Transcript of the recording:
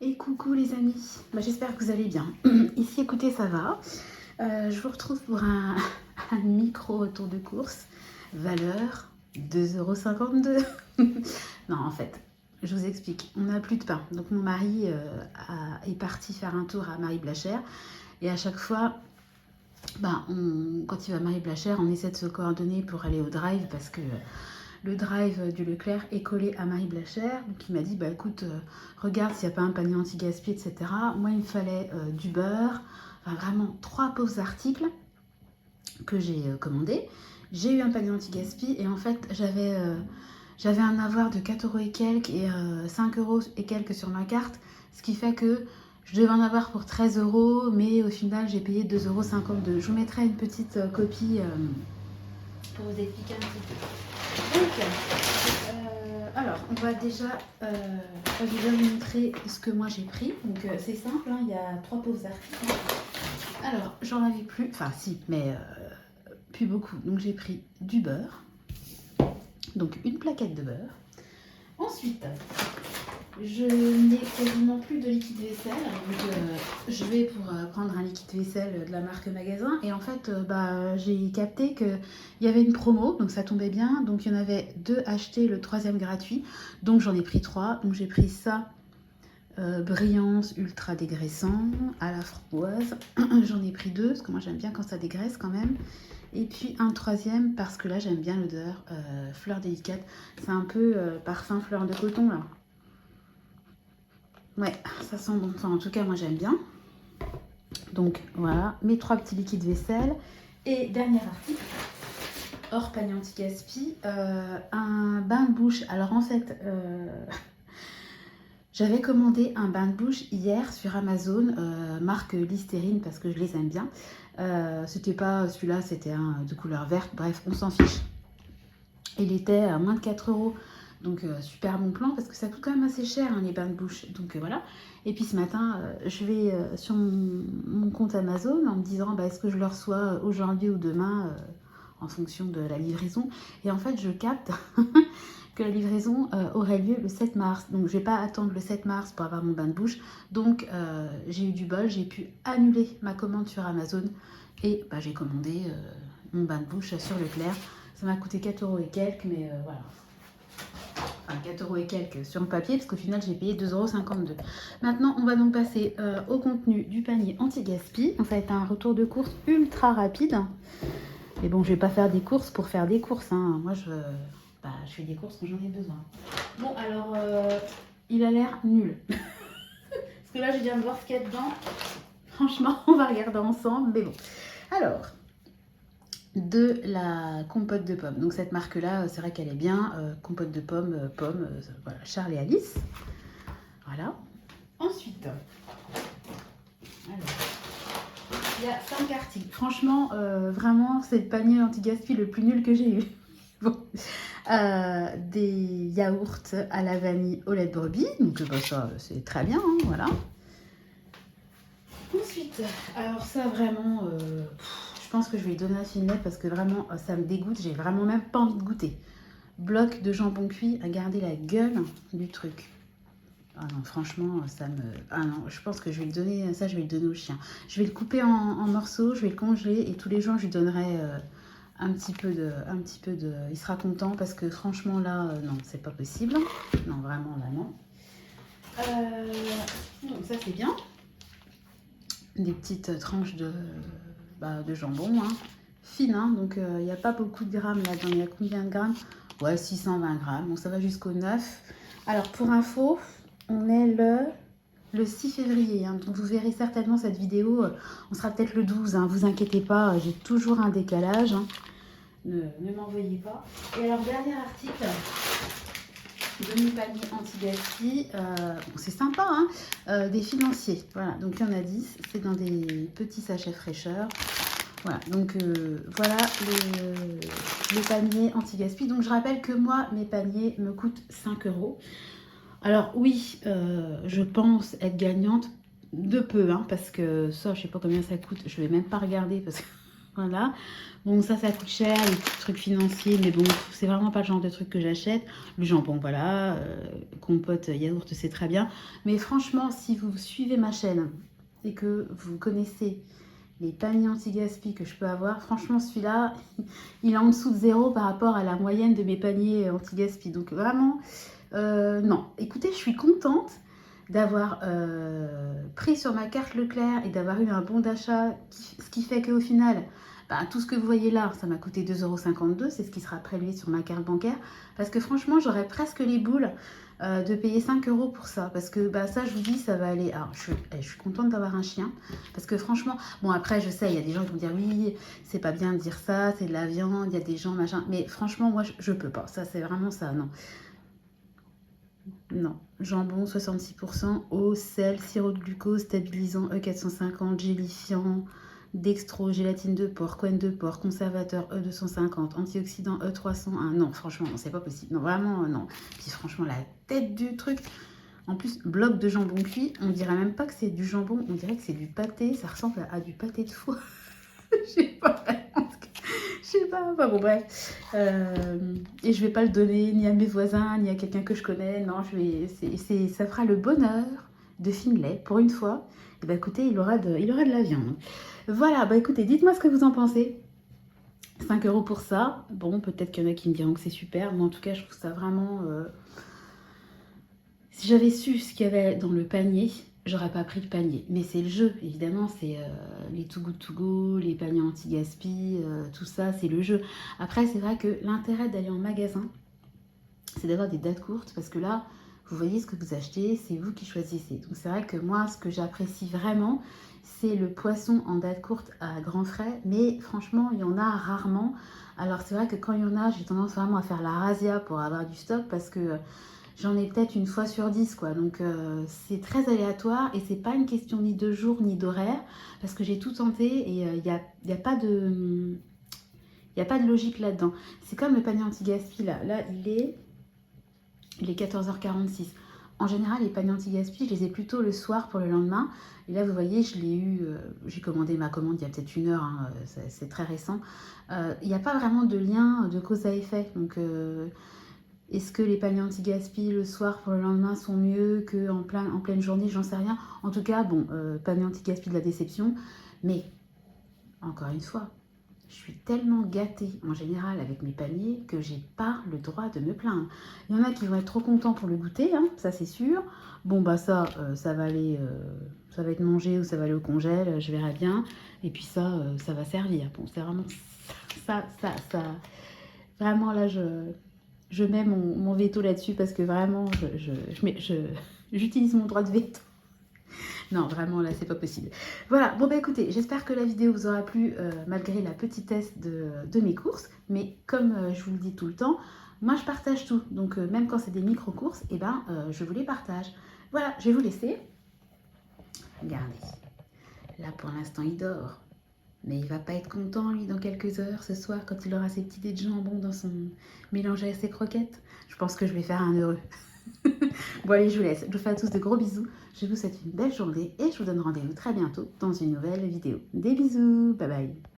Et coucou les amis, j'espère que vous allez bien. Ici écoutez ça va. Je vous retrouve pour un micro retour de course. Valeur 2,52 €. Non en fait, je vous explique, on n'a plus de pain. Donc mon mari est parti faire un tour à Marie-Blachère. Et à chaque fois, quand il va à Marie-Blachère, on essaie de se coordonner pour aller au drive parce que le drive du Leclerc est collé à Marie-Blachère. Donc il m'a dit, écoute, regarde s'il n'y a pas un panier anti-gaspi, etc. Moi, il me fallait du beurre, enfin, vraiment 3 pauvres articles que j'ai commandés. J'ai eu un panier anti-gaspi et en fait, j'avais un avoir de 4 € et quelques et 5 € et quelques sur ma carte. Ce qui fait que je devais en avoir pour 13 €, mais au final, j'ai payé 2,52 €. Je vous mettrai une petite copie pour vous expliquer un petit peu. Donc, alors, on va déjà, je vais vous montrer ce que moi j'ai pris. Donc, c'est simple, hein, il y a 3 pauvres articles. Alors, j'en avais plus, enfin si, mais plus beaucoup. Donc, j'ai pris du beurre, donc une plaquette de beurre. Ensuite, je n'ai quasiment plus de liquide vaisselle, donc je vais pour prendre un liquide vaisselle de la marque Magasin. Et en fait, j'ai capté qu'il y avait une promo, donc ça tombait bien. Donc il y en avait 2 achetés, le 3e gratuit. Donc j'en ai pris 3. Donc j'ai pris ça, brillance ultra dégraissant à la framboise. J'en ai pris 2, parce que moi j'aime bien quand ça dégraisse quand même. Et puis un 3e, parce que là j'aime bien l'odeur fleur délicate. C'est un peu parfum fleur de coton là. Ouais, ça sent bon. Enfin, en tout cas, moi, j'aime bien. Donc, voilà, mes 3 petits liquides vaisselle. Et dernier article, hors panier anti-gaspi, un bain de bouche. Alors, en fait, j'avais commandé un bain de bouche hier sur Amazon, marque Listerine, parce que je les aime bien. C'était pas celui-là, c'était un de couleur verte. Bref, on s'en fiche. Il était à moins de 4 €. Donc super bon plan parce que ça coûte quand même assez cher, hein, les bains de bouche. Donc voilà. Et puis ce matin, je vais sur mon compte Amazon en me disant est-ce que je le reçois aujourd'hui ou demain en fonction de la livraison. Et en fait, je capte que la livraison aurait lieu le 7 mars. Donc je vais pas attendre le 7 mars pour avoir mon bain de bouche. Donc j'ai eu du bol, j'ai pu annuler ma commande sur Amazon et j'ai commandé mon bain de bouche sur Leclerc. Ça m'a coûté 4 € et quelques, mais voilà. Enfin, 4 € et quelques sur le papier, parce qu'au final, j'ai payé 2,52 €. Maintenant, on va donc passer au contenu du panier anti-gaspi. Ça va être un retour de course ultra rapide. Mais bon, je vais pas faire des courses pour faire des courses. Hein. Moi, je fais des courses quand j'en ai besoin. Bon, alors, il a l'air nul. Parce que là, je viens de voir ce qu'il y a dedans. Franchement, on va regarder ensemble. Mais bon. Alors, de la compote de pommes. Donc cette marque-là, c'est vrai qu'elle est bien. Compote de pommes, voilà, Charles et Alice. Voilà. Ensuite, alors, il y a 5 articles. Franchement, vraiment, c'est le panier anti-gaspi le plus nul que j'ai eu. Bon. Des yaourts à la vanille au lait de brebis. Donc ça, c'est très bien, hein, voilà. Ensuite, alors ça vraiment... je pense que je vais lui donner un filet parce que vraiment ça me dégoûte, j'ai vraiment même pas envie de goûter. Bloc de jambon cuit, regardez la gueule du truc. Ah non, franchement, ça me... Ah non, je pense que je vais le donner, ça je vais le donner au chien. Je vais le couper en morceaux, je vais le congeler et tous les jours je lui donnerai un petit peu de... Il sera content parce que franchement là, non, c'est pas possible. Non, vraiment là, non. Donc ça c'est bien. Des petites tranches de jambon, hein, fine, hein, donc il n'y a pas beaucoup de grammes là-dedans. Il y a combien de grammes? Ouais, 620 grammes, donc ça va jusqu'au 9. Alors pour info, on est le 6 février, hein, donc vous verrez certainement cette vidéo, on sera peut-être le 12, hein, vous inquiétez pas, j'ai toujours un décalage, hein. Ne m'envoyez pas. Et alors dernier article de mon panier anti-gaspi, c'est sympa, hein, des financiers. Voilà, donc il y en a 10, c'est dans des petits sachets fraîcheur. Voilà, donc voilà le panier anti-gaspi. Donc je rappelle que moi, mes paniers me coûtent 5 €. Alors oui, je pense être gagnante de peu, hein, parce que ça, je sais pas combien ça coûte. Je vais même pas regarder parce que Voilà. Bon, ça coûte cher, les petits trucs financiers, mais bon, c'est vraiment pas le genre de truc que j'achète. Le jambon, voilà, compote, yaourt, c'est très bien. Mais franchement, si vous suivez ma chaîne et que vous connaissez les paniers anti-gaspi que je peux avoir, franchement, celui-là, il est en dessous de 0 par rapport à la moyenne de mes paniers anti-gaspi. Donc vraiment, non. Écoutez, je suis contente d'avoir pris sur ma carte Leclerc et d'avoir eu un bon d'achat, ce qui fait qu'au final, bah, tout ce que vous voyez là, ça m'a coûté 2,52 €, c'est ce qui sera prélevé sur ma carte bancaire, parce que franchement, j'aurais presque les boules de payer 5 € pour ça, parce que bah, ça, je vous dis, ça va aller. Alors, je suis contente d'avoir un chien, parce que franchement, bon, après, je sais, il y a des gens qui vont dire, oui, c'est pas bien de dire ça, c'est de la viande, il y a des gens, machin, mais franchement, moi, je peux pas, ça, c'est vraiment ça, non. Non, jambon 66%, eau, sel, sirop de glucose, stabilisant E450, gélifiant, dextro, gélatine de porc, couenne de porc, conservateur E250, antioxydant E301. Non, franchement, non, c'est pas possible. Non, vraiment, non. Puis franchement, la tête du truc. En plus, bloc de jambon cuit, on dirait même pas que c'est du jambon, on dirait que c'est du pâté. Ça ressemble à du pâté de foie. Je sais pas. Je sais pas, enfin bon bref. Et je vais pas le donner ni à mes voisins, ni à quelqu'un que je connais. Non, ça fera le bonheur de Finlay, pour une fois. Et bah écoutez, il aura de la viande. Voilà, bah écoutez, dites-moi ce que vous en pensez. 5 € pour ça. Bon, peut-être qu'il y en a qui me diront que c'est super, mais en tout cas, je trouve ça vraiment... Si j'avais su ce qu'il y avait dans le panier, j'aurais pas pris le panier. Mais c'est le jeu, évidemment, c'est les Too Good To Go, les paniers anti-gaspi, tout ça, c'est le jeu. Après, c'est vrai que l'intérêt d'aller en magasin, c'est d'avoir des dates courtes, parce que là, vous voyez ce que vous achetez, c'est vous qui choisissez. Donc c'est vrai que moi, ce que j'apprécie vraiment, c'est le poisson en date courte à grands frais, mais franchement, il y en a rarement. Alors c'est vrai que quand il y en a, j'ai tendance vraiment à faire la razzia pour avoir du stock, parce que j'en ai peut-être une fois sur 10, quoi. Donc c'est très aléatoire, et c'est pas une question ni de jour ni d'horaire, parce que j'ai tout tenté et il y a pas de... Il n'y a pas de logique là-dedans. C'est comme le panier anti-gaspi, là. Là, il est 14h46. En général, les paniers anti-gaspi, je les ai plutôt le soir pour le lendemain. Et là, vous voyez, je l'ai eu... j'ai commandé ma commande il y a peut-être 1 heure, hein, c'est très récent. Il n'y a pas vraiment de lien de cause à effet. Donc... est-ce que les paniers anti-gaspi le soir pour le lendemain sont mieux qu'en en pleine journée? J'en sais rien. En tout cas, bon, panier anti-gaspi de la déception. Mais, encore une fois, je suis tellement gâtée en général avec mes paniers que j'ai pas le droit de me plaindre. Il y en a qui vont être trop contents pour le goûter, hein, ça c'est sûr. Bon, bah ça, ça va aller, ça va être mangé ou ça va aller au congèle, je verrai bien. Et puis ça, ça va servir. Bon, c'est vraiment ça. Vraiment là, je mets mon veto là-dessus, parce que vraiment, j'utilise mon droit de veto. Non, vraiment, là, c'est pas possible. Voilà, bon, bah écoutez, j'espère que la vidéo vous aura plu, malgré la petitesse de mes courses. Mais comme je vous le dis tout le temps, moi, je partage tout. Donc, même quand c'est des micro-courses, eh ben, je vous les partage. Voilà, je vais vous laisser. Regardez, là, pour l'instant, il dort. Mais il va pas être content, lui, dans quelques heures, ce soir, quand il aura ses petits dés de jambon dans son mélangé à ses croquettes. Je pense que je vais faire un heureux. Bon, allez, je vous laisse. Je vous fais à tous de gros bisous. Je vous souhaite une belle journée et je vous donne rendez-vous très bientôt dans une nouvelle vidéo. Des bisous, bye bye.